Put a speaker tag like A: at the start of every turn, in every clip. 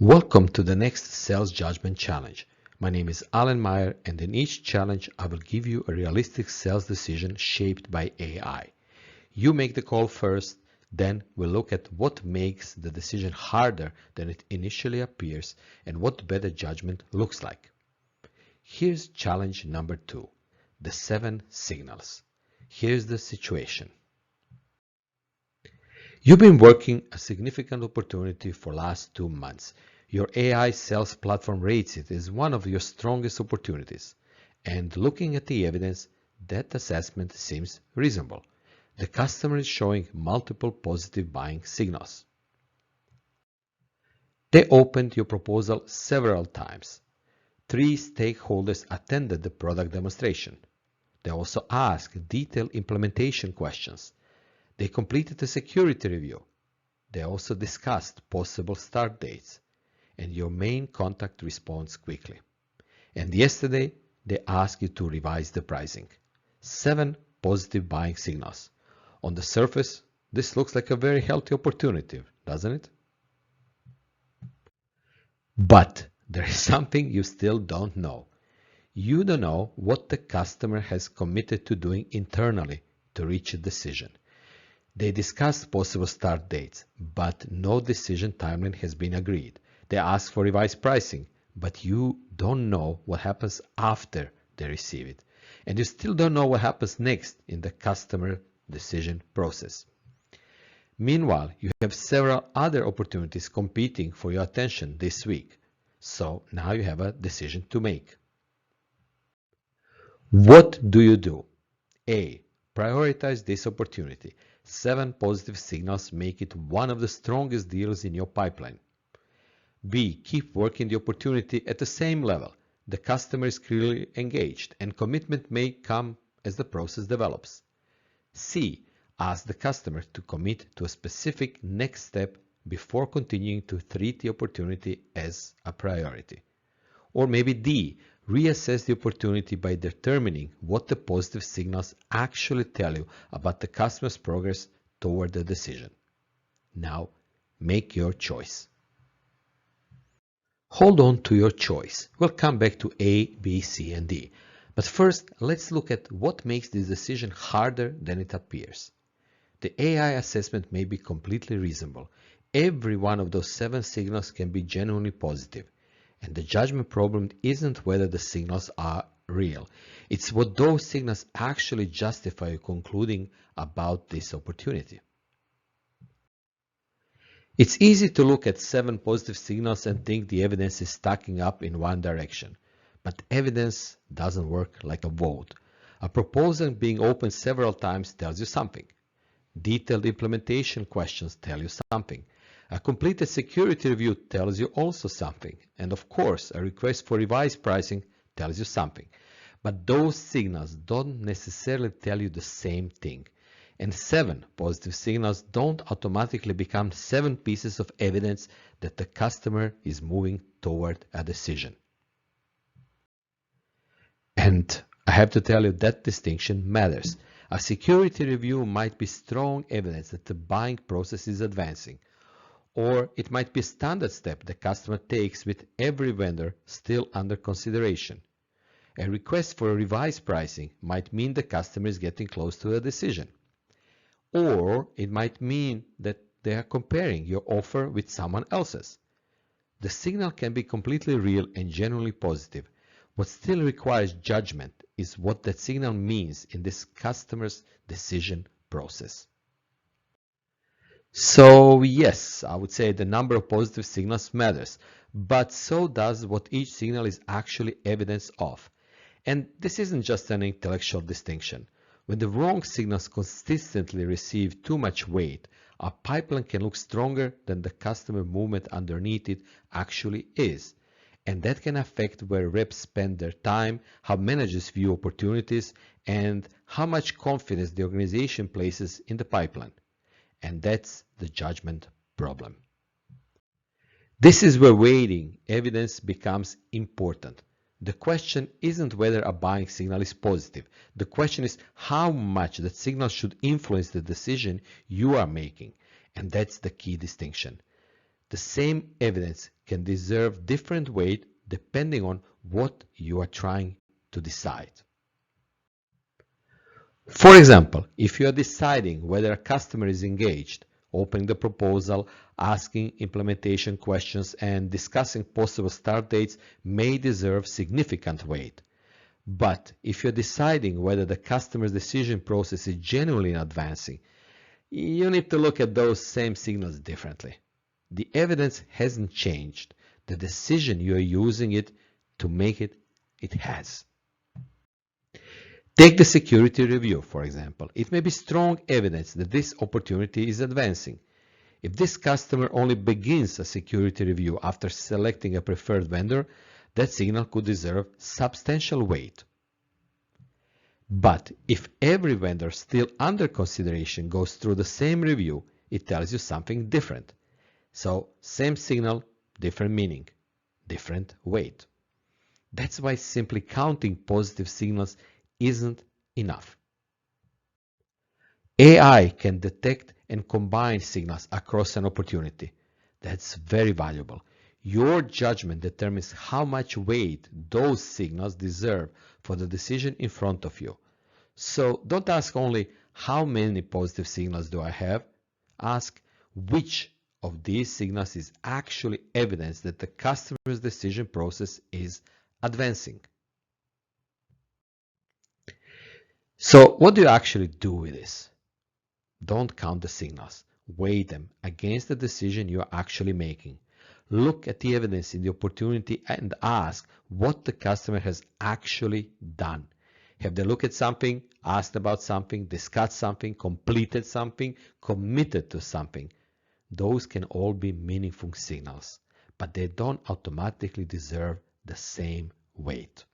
A: Welcome to the next Sales Judgment Challenge. My name is Alen Mayer, and in each challenge I will give you a realistic sales decision shaped by AI. You make the call first, then we'll look at what makes the decision harder than it initially appears and what better judgment looks like. Here's challenge number 2, the 7 signals. Here's the situation. You've been working a significant opportunity for last 2 months. Your AI sales platform rates it as one of your strongest opportunities. And looking at the evidence, that assessment seems reasonable. The customer is showing multiple positive buying signals. They opened your proposal several times. 3 stakeholders attended the product demonstration. They also asked detailed implementation questions. They completed a security review. They also discussed possible start dates. And your main contact responds quickly. And yesterday, they asked you to revise the pricing. 7 positive buying signals. On the surface, this looks like a very healthy opportunity, doesn't it? But there is something you still don't know. You don't know what the customer has committed to doing internally to reach a decision. They discussed possible start dates, but no decision timeline has been agreed. They ask for revised pricing, but you don't know what happens after they receive it. And you still don't know what happens next in the customer decision process. Meanwhile, you have several other opportunities competing for your attention this week. So now you have a decision to make. What do you do? A. Prioritize this opportunity. 7 positive signals make it one of the strongest deals in your pipeline. B. Keep working the opportunity at the same level. The customer is clearly engaged and commitment may come as the process develops. C. Ask the customer to commit to a specific next step before continuing to treat the opportunity as a priority. Or maybe D. Reassess the opportunity by determining what the positive signals actually tell you about the customer's progress toward the decision. Now, make your choice. Hold on to your choice. We'll come back to A, B, C, and D. But first, let's look at what makes this decision harder than it appears. The AI assessment may be completely reasonable. Every one of those 7 signals can be genuinely positive. And the judgment problem isn't whether the signals are real. It's what those signals actually justify you concluding about this opportunity. It's easy to look at 7 positive signals and think the evidence is stacking up in one direction. But evidence doesn't work like a vote. A proposal being opened several times tells you something. Detailed implementation questions tell you something. A completed security review tells you also something. And of course, a request for revised pricing tells you something. But those signals don't necessarily tell you the same thing. And 7 positive signals don't automatically become 7 pieces of evidence that the customer is moving toward a decision. And I have to tell you that distinction matters. A security review might be strong evidence that the buying process is advancing. Or it might be a standard step the customer takes with every vendor still under consideration. A request for a revised pricing might mean the customer is getting close to a decision. Or it might mean that they are comparing your offer with someone else's. The signal can be completely real and genuinely positive. What still requires judgment is what that signal means in this customer's decision process. So yes, I would say the number of positive signals matters, but so does what each signal is actually evidence of. And this isn't just an intellectual distinction. When the wrong signals consistently receive too much weight, our pipeline can look stronger than the customer movement underneath it actually is. And that can affect where reps spend their time, how managers view opportunities, and how much confidence the organization places in the pipeline. And that's the judgment problem. This is where weighting evidence becomes important. The question isn't whether a buying signal is positive. The question is how much that signal should influence the decision you are making. And that's the key distinction. The same evidence can deserve different weight depending on what you are trying to decide. For example, if you are deciding whether a customer is engaged, opening the proposal, asking implementation questions, and discussing possible start dates may deserve significant weight. But if you're deciding whether the customer's decision process is genuinely advancing, you need to look at those same signals differently. The evidence hasn't changed. The decision you are using it to make it has. Take the security review, for example. It may be strong evidence that this opportunity is advancing. If this customer only begins a security review after selecting a preferred vendor, that signal could deserve substantial weight. But if every vendor still under consideration goes through the same review, it tells you something different. So, same signal, different meaning, different weight. That's why simply counting positive signals isn't enough. AI can detect and combine signals across an opportunity. That's very valuable. Your judgment determines how much weight those signals deserve for the decision in front of you. So don't ask only how many positive signals do I have. Ask which of these signals is actually evidence that the customer's decision process is advancing. So what do you actually do with this? Don't count the signals. Weigh them against the decision you are actually making. Look at the evidence in the opportunity and ask what the customer has actually done. Have they looked at something, asked about something, discussed something, completed something, committed to something? Those can all be meaningful signals, but they don't automatically deserve the same weight.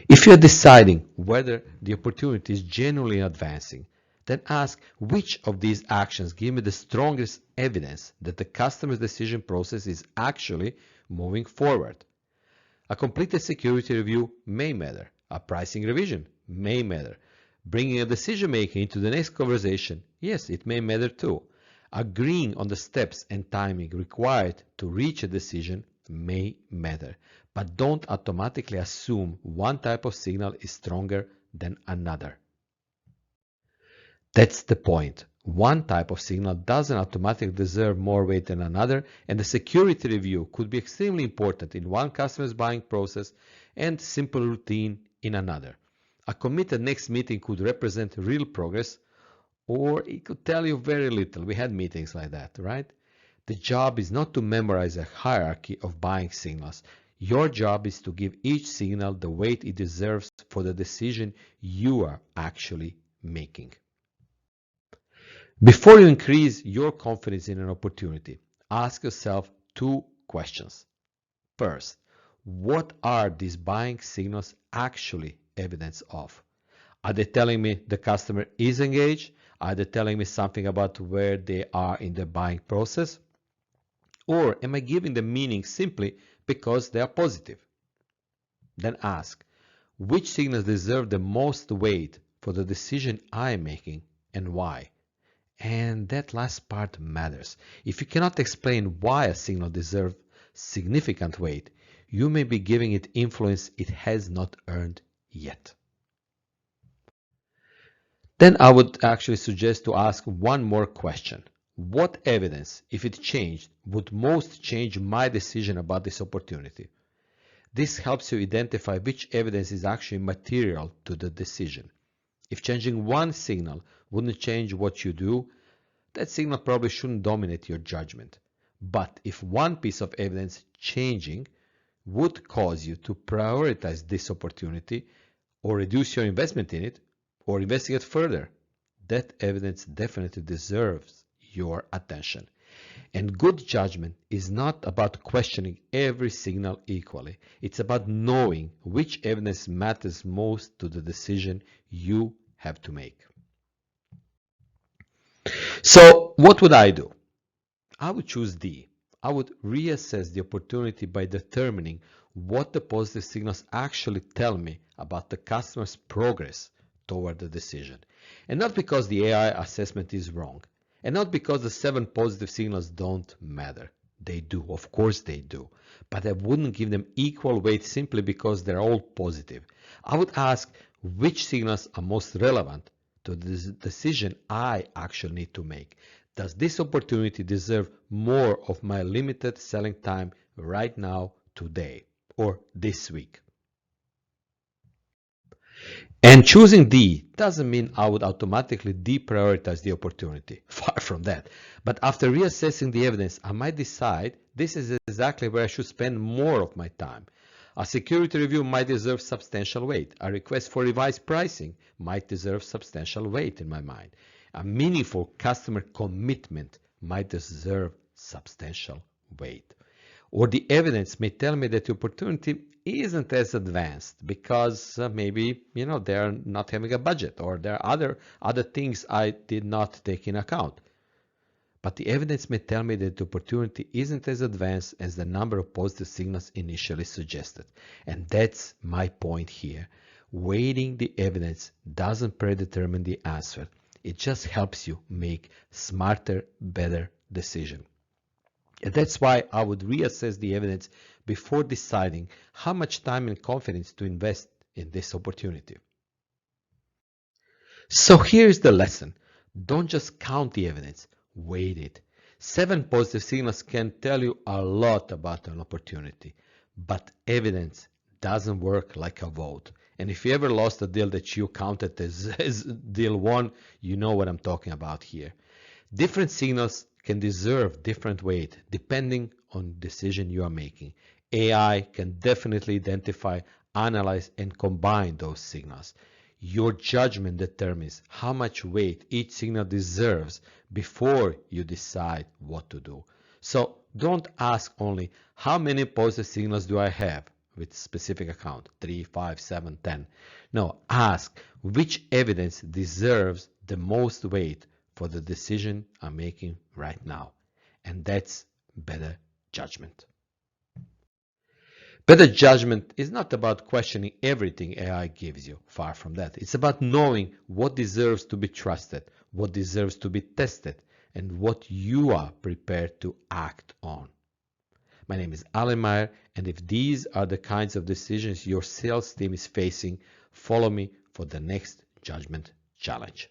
A: If you're deciding whether the opportunity is genuinely advancing, then ask which of these actions give me the strongest evidence that the customer's decision process is actually moving forward. A completed security review may matter. A pricing revision may matter. Bringing a decision maker into the next conversation, yes, it may matter too. Agreeing on the steps and timing required to reach a decision may matter. But don't automatically assume one type of signal is stronger than another. That's the point. One type of signal doesn't automatically deserve more weight than another, and the security review could be extremely important in one customer's buying process and simple routine in another. A committed next meeting could represent real progress, or it could tell you very little. We had meetings like that, right? The job is not to memorize a hierarchy of buying signals. Your job is to give each signal the weight it deserves for the decision you are actually making. Before you increase your confidence in an opportunity, ask yourself two questions. First, what are these buying signals actually evidence of? Are they telling me the customer is engaged? Are they telling me something about where they are in the buying process? Or am I giving them meaning simply because they are positive? Then ask, which signals deserve the most weight for the decision I am making and why? And that last part matters. If you cannot explain why a signal deserves significant weight, you may be giving it influence it has not earned yet. Then I would actually suggest to ask one more question. What evidence, if it changed, would most change my decision about this opportunity? This helps you identify which evidence is actually material to the decision. If changing one signal wouldn't change what you do, that signal probably shouldn't dominate your judgment. But if one piece of evidence changing would cause you to prioritize this opportunity or reduce your investment in it or investigate further, that evidence definitely deserves your attention. And good judgment is not about questioning every signal equally. It's about knowing which evidence matters most to the decision you have to make. So what would I do? I would choose D. I would reassess the opportunity by determining what the positive signals actually tell me about the customer's progress toward the decision. And not because the AI assessment is wrong. And not because the 7 positive signals don't matter. They do, of course they do. But I wouldn't give them equal weight simply because they're all positive. I would ask which signals are most relevant to the decision I actually need to make. Does this opportunity deserve more of my limited selling time right now, today, or this week? And choosing D doesn't mean I would automatically deprioritize the opportunity. Far from that. But after reassessing the evidence, I might decide this is exactly where I should spend more of my time. A security review might deserve substantial weight. A request for revised pricing might deserve substantial weight in my mind. A meaningful customer commitment might deserve substantial weight. Or the evidence may tell me that the opportunity isn't as advanced because maybe they're not having a budget, or there are other things I did not take in account. But the evidence may tell me that the opportunity isn't as advanced as the number of positive signals initially suggested. And that's my point here. Weighting the evidence doesn't predetermine the answer. It just helps you make smarter, better decisions. And that's why I would reassess the evidence before deciding how much time and confidence to invest in this opportunity. So here's the lesson. Don't just count the evidence, weight it. 7 positive signals can tell you a lot about an opportunity, but evidence doesn't work like a vote. And if you ever lost a deal that you counted as deal 1, you know what I'm talking about here. Different signals can deserve different weight depending on the decision you are making. AI can definitely identify, analyze, and combine those signals. Your judgment determines how much weight each signal deserves before you decide what to do. So don't ask only how many positive signals do I have with specific account, 3, 5, 7, 10. No, ask which evidence deserves the most weight for the decision I'm making right now. And that's better judgment. Better judgment is not about questioning everything AI gives you. Far from that. It's about knowing what deserves to be trusted, what deserves to be tested, and what you are prepared to act on. My name is Alen Mayer, and if these are the kinds of decisions your sales team is facing, follow me for the next judgment challenge.